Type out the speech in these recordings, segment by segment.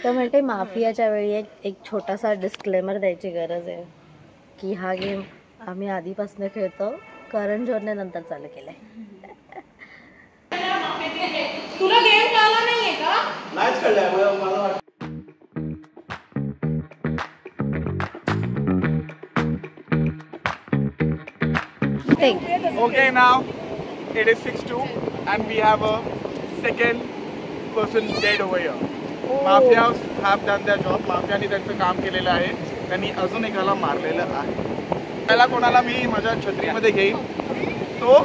तर म्हणते माफियाच्या वेळी एक छोटासा डिस्क्लेमर द्यायची गरज आहे की हा गेम आम्ही आधीपासून खेळतो, करण जोहरने नंतर चालू केलाय. तुला गेम कळला नाहीये का? नाहीच कळलंय मला. Okay, now it is 6-2 and we have a second person dead over here. Mafias have done their job. माफियानी त्यांचं काम केलेलं आहे. त्यांनी अजून एकाला मारलेलं आहे. त्याला कोणाला मी माझ्या छत्रीमध्ये घेईन, तो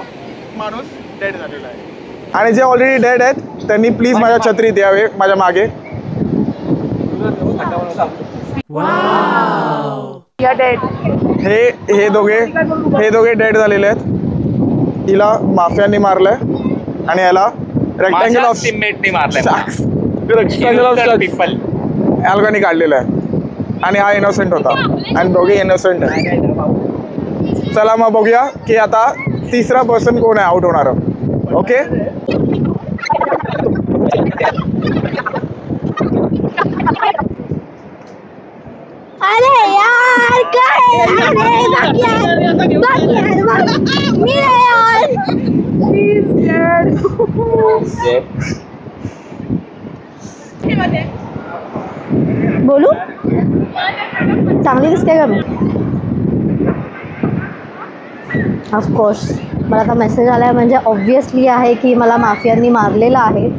माणूस डेड झालेला आहे. आणि जे ऑलरेडी डेड आहेत त्यांनी प्लीज माझ्या छत्रीत द्यावे माझ्या मागे. हे दोघे डेड झालेले आहेत. हिला माफियांनी मारलंय आणि याला रेक्टँगल ऑफ टीममेटनी मारलंय. रेक्टँगल ऑफ पीपल अल्गानी काढलेला आहे आणि हा इनोसेंट होता आणि दोघे इनोसेंट आहे. चला मग बघूया की आता तिसरा पर्सन कोण आहे आउट होणार. ओके, अरे यार काय बोलू, चांगली दिसते का मी? ऑफकोर्स मला आता मेसेज आला आहे म्हणजे ऑब्व्हियसली आहे की मला माफियांनी मारलेलं आहे.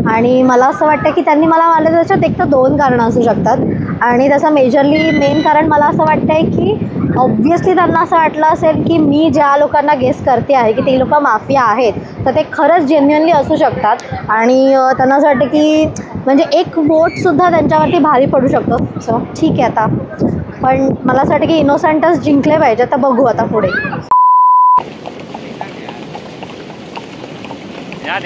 आणि मला असं वाटतं की त्यांनी मला मारलं त्याच्यात एक तर 2 कारणं असू शकतात. आणि त्याचं मेन कारण मला असं वाटतं आहे की ऑब्व्हियसली त्यांना असं वाटलं असेल की मी ज्या लोकांना गेस करते आहे की ते लोक माफिया आहेत तर ते खरंच जेन्युअनली असू शकतात. आणि त्यांना असं वाटतं की म्हणजे एक वोटसुद्धा त्यांच्यावरती भारी पडू शकतो. सो ठीक आहे आता, पण मला असं वाटतं की इनोसेंटच जिंकले पाहिजे. आता बघू आता पुढे. यार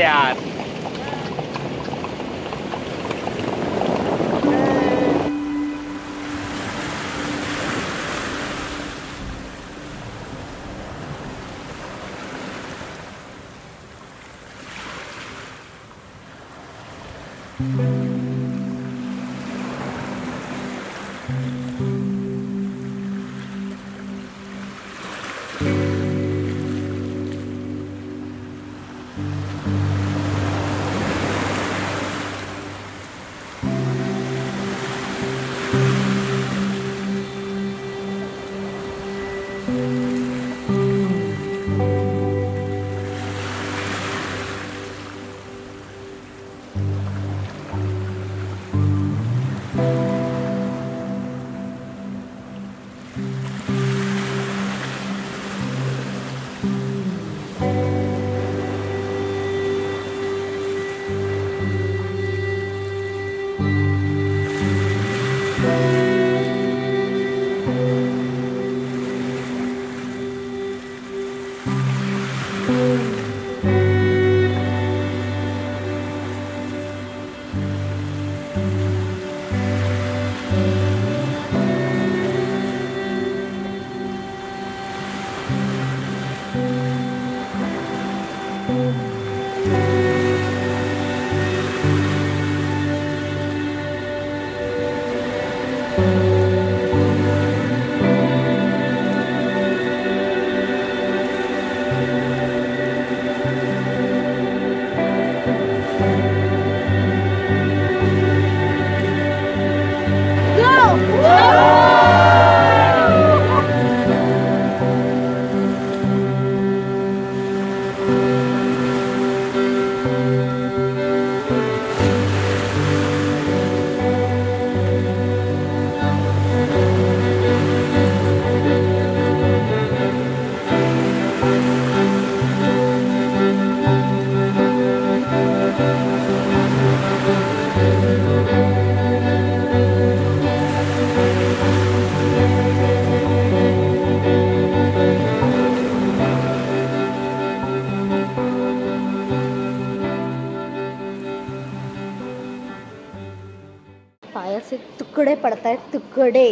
पायाचे तुकडे पडत आहेत, तुकडे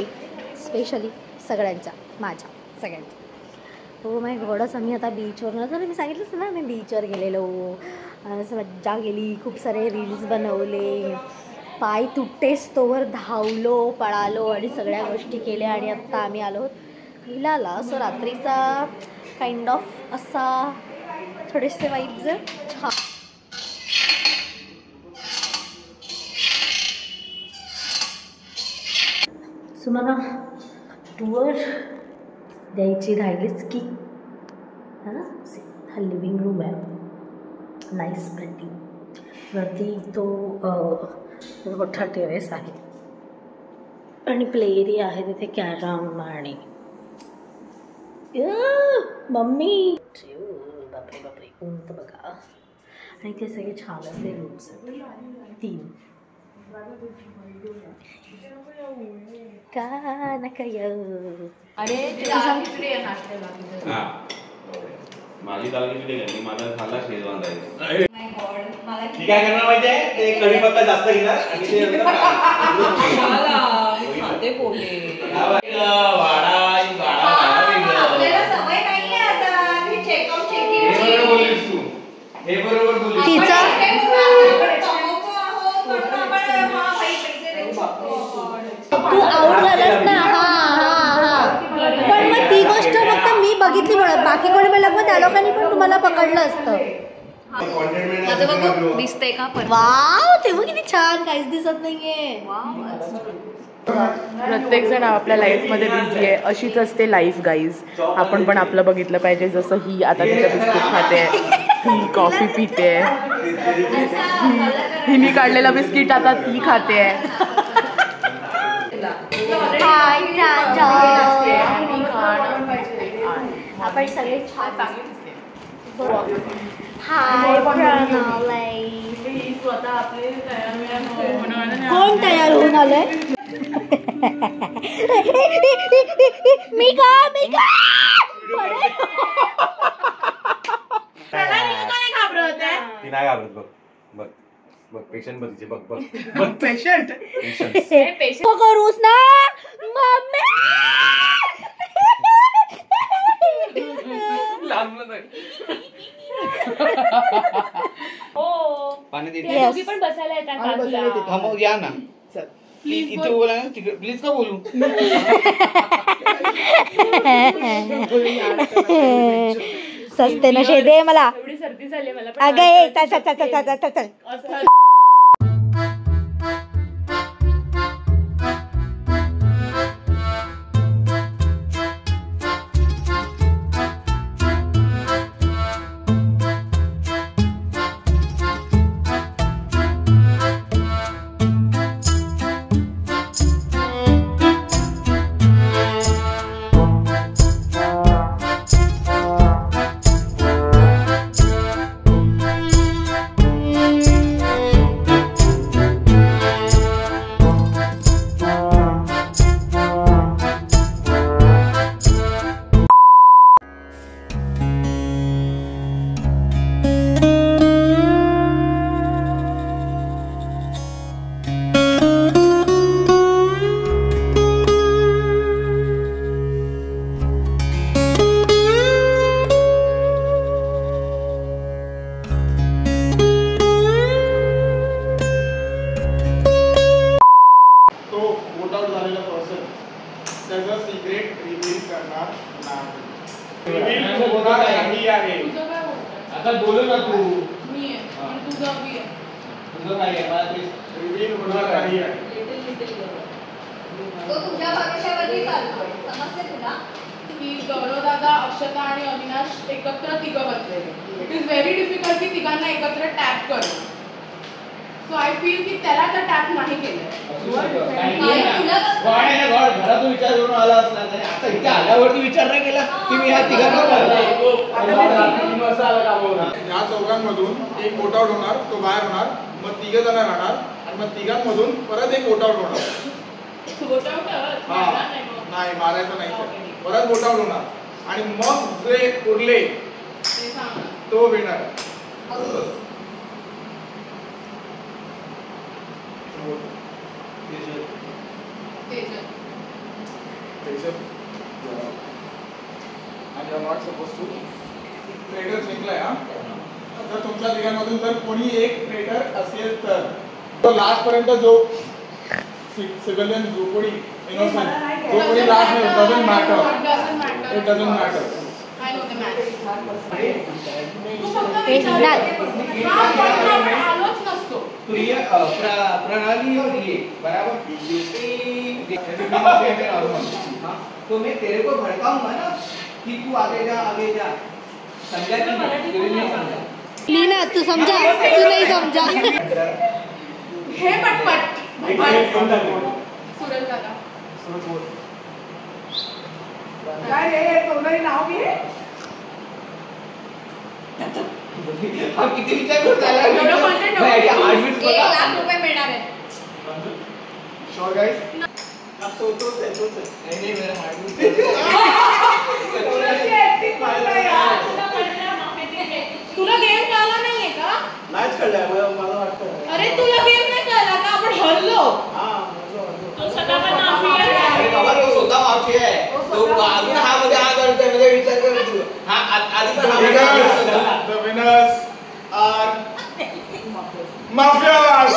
स्पेशली सगळ्यांच्या, माझ्या सगळ्यांच्या. हो माय गॉडच. आम्ही आता बीचवर तर मी सांगितलंच ना, आम्ही बीचवर गेलेलो, असं मज्जा गेली, खूप सारे रील्स बनवले. पाय तुटेस तोवर धावलो पळालो आणि सगळ्या गोष्टी केल्या आणि आत्ता आम्ही आलो विलाला. सो रात्रीचा काइंड ऑफ असा थोडेसे वाईब्स छान. सो मला टूअर द्यायची राहिलीच की हा लिव्हिंग रूम आहे नाईस प्रिटी. वरती तो मोठा टेरेस आहे आणि प्ले एरिया आहे तिथे कॅरम आणि मम्मी बापरे बापरे उंच बघा. आणि ते सगळे छान असे रूम्स आहेत 3. का नका माझी तालुक्याची गेली मला झाला शेजवान जायचं. मी काय करणार माहितीये ते कढीपत्ता जास्त घेणार आणि ते खाते पोहे सवय नाहीये आता. चेकआउट चेकिंग हे बरोबर बोलली. तिचा तू आउट झालास ना. पण मग ती गोष्ट फक्त मी बघितली म्हणत बाकी कोणी म्हणलं मग त्या लोकांनी पण तुम्हाला पकडलं असतं. दिसतंय का वाव तेव्हा किती छान काहीच दिसत नाहीये. प्रत्येक जण आपल्या लाईफमध्ये बिझी आहे. अशीच असते लाईफ गाईज. आपण पण आपलं बघितलं पाहिजे. जसं ही आता तिच्या बिस्किट खाते, ही कॉफी पिते, हिने काढलेलं बिस्किट आता ती खाते. आपण सगळे छान हाय प्रणवलाई. कोण तयार होऊन आलंय? मी का ती नाही घाबरत. बघ बघ बघ पेशंट बघ तिचे बघ बघ बघ पेशंट करूस ना मम्मी. पाणी दे. Yes. पण बसायला येतात थांबव या ना. प्लीज इथे बोला ना. प्लीज का बोलू. सस्ते नशे दे मला. एवढी सर्दी झाली मला अगं चल. त्याचं सिक्रेट रिव्हील करणार नाही. रिव्हील होणार नाही आहे. आता बोलू ना तू. तुझं नाही आहे. मला रिव्हील होणार नाही आहे. तो तुझ्या भविष्यावरती चालतो. समजते तुला की गौरव दादा, अक्षता आणि अविनाश एकत्र तिघं बसलेले. इट इज व्हेरी डिफिकल्ट की तिघांना एकत्र टॅप करणं. सो आय फील की त्याला तर टॅप नाही केलं. घरातून विचार करून आला असला नाही. आता इथे आल्यावरती विचार नाही केला की मी ह्या तिघांना या चौघांमधून एक वोट आउट होणार, तो बाहेर होणार, मग तिघ जण राहणार आणि मग तिघांमधून परत एक वोट आउट होणार. नाही मारायचं नाही, परत वोट आउट होणार आणि मग जे उरले तो winner. And you are not supposed to. Trader जिंकलाय हा. जर तुमच्या तिघांमधून जर कोणी एक ट्रेडर असेल तर तो लास्ट पर्यंत जो सिव्हिलियन जो कोणी इनोसेंट जो कोणी लास्ट में doesn't matter it doesn't matter I know the match आलोच नसतो प्रणाली और ये बराबर तो मैं तेरे को भड़काऊंगा ना कि तू आगे जा समझा कि नहीं समझा लीना तू समझा तू नहीं समझा हे पटपट सूरज दादा काय रे तोंडाने नाव घे हा किती विचार करताय एवढं content नको. 8 मिनिट 1 लाख रुपये मिळणार आहेत श्योर गाइस नहीं मेरा हार्ट तुला गेम कळला नाहीये का नाहीच कळलंय मला वाटतं अरे तुला गेम नाही कळला का आपण हरलो अरे बाबा तो स्वतः माफी आहे तो अजून हा मध्ये हा करतोय म्हणजे विचार कर तू हा आधी पण The winners are Mafias.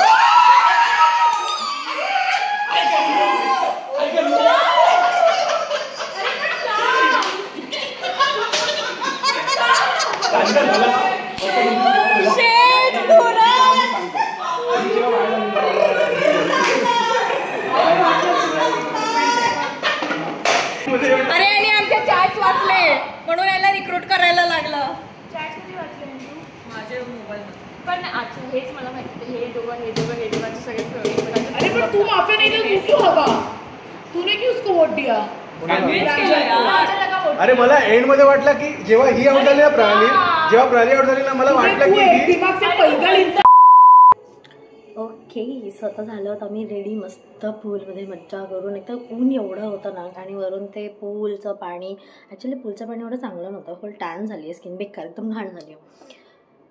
अरे आणि आमचे चॅट्स वाचले म्हणून याला रिक्रूट करायला लागलं माझे मोबाईल पण अच्छा हेच मला माहिती हे दोघं सगळे फेवरेट अरे पण तू माफी नहीं दी तू क्यों होगा तूने क्यों उसको वोट दिया अरे मला एंड मध्ये वाटलं की जेव्हा ही आउट झाली ना प्रणाली आउट झाली ना मला वाटलं की ही ओके स्वतः झालं होतं आम्ही रेडी मस्त पूलमध्ये मज्जा करून एकदम ऊन एवढं होतं ना आणि वरून ते पूलचं पाणी ॲक्च्युली पूलचं पाणी एवढं चांगलं नव्हतं फुल टॅन झाली आहे स्किन बेकार एकदम घाण झाली आहे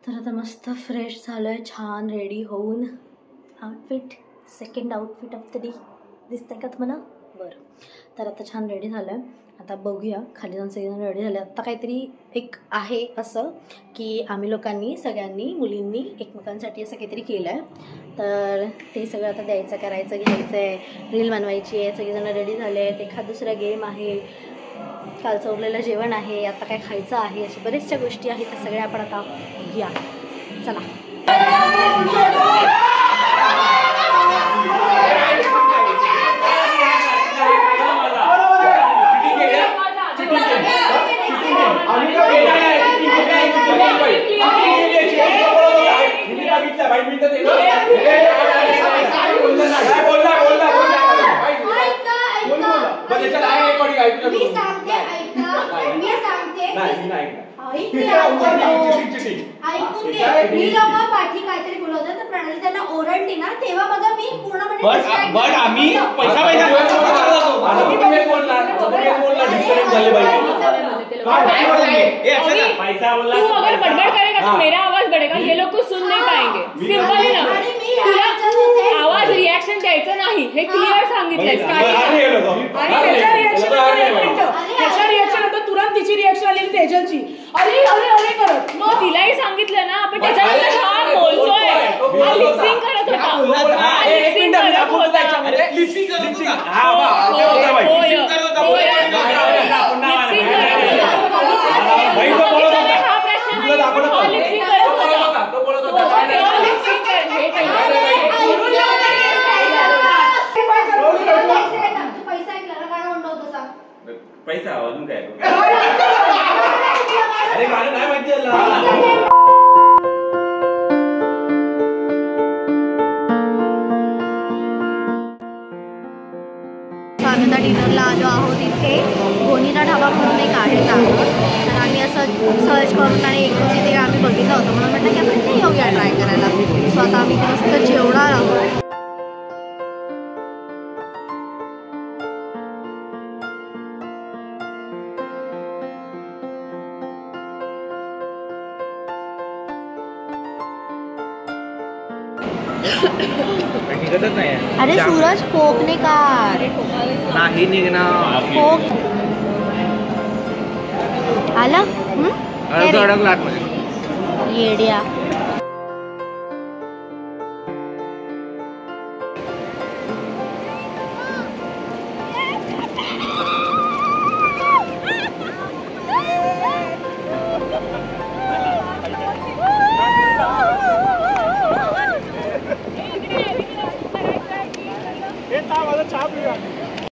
तर आता मस्त फ्रेश झालं आहे छान रेडी होऊन outfit second outfit of the day दिसतंय का तुम्हाला बरं तर आता छान रेडी झालं आहे आता बघूया खाली जाऊन सगळेजण रेडी झाले आत्ता काहीतरी एक आहे असं की आम्ही लोकांनी सगळ्यांनी मुलींनी एकमेकांसाठी असं काहीतरी केलं आहे तर ते सगळं आता द्यायचं करायचं घ्यायचं आहे रील बनवायची आहे सगळेजण रेडी झाले आहेत एखाद दुसरा गेम आहे कालचं उरलेलं जेवण आहे आता काय खायचं आहे अशा बऱ्याचशा गोष्टी आहेत त्या सगळ्या आपण आता बघूया चला मी लोक पाठी काहीतरी बोलवत तर प्रणाली त्यांना ओरडली ना तेव्हा बघा मी पूर्णपणे आम्ही पैसा तू अगर बड़बड़ करेगा तो मेरा आवाज बढ़ेगा ये लोग कुछ सुन नहीं पाएंगे सिंपल है ना तुला आवाज रिएक्शन द्यायचं नाही हे क्लिअर सांगितलंय रिएक्शन होतं तुरंत तिची रिएक्शन आली तेजलची अरे अरे अरे करत मग तिलाही सांगितलं ना आपण त्याच्यानंतर छान बोलतोय हा लिपसिंग करत होता पैसा अजून काय अरे मला नाही माहिती आम्ही डिनरला आलो आहोत इथे गोनीचा ढाबा म्हणून एक आहे चांगलं तर आम्ही असं सर्च करून आणि एक तिथे आम्ही बघितलं होतं म्हणून म्हटलं की आपण ते येऊया ट्राय करायला सो आता आम्ही मस्त जेवणार आहोत निघतच नाही अरे सूरज फोकने का नाही निघणार फोक आलं अडकला येड्या चहा पिऊया.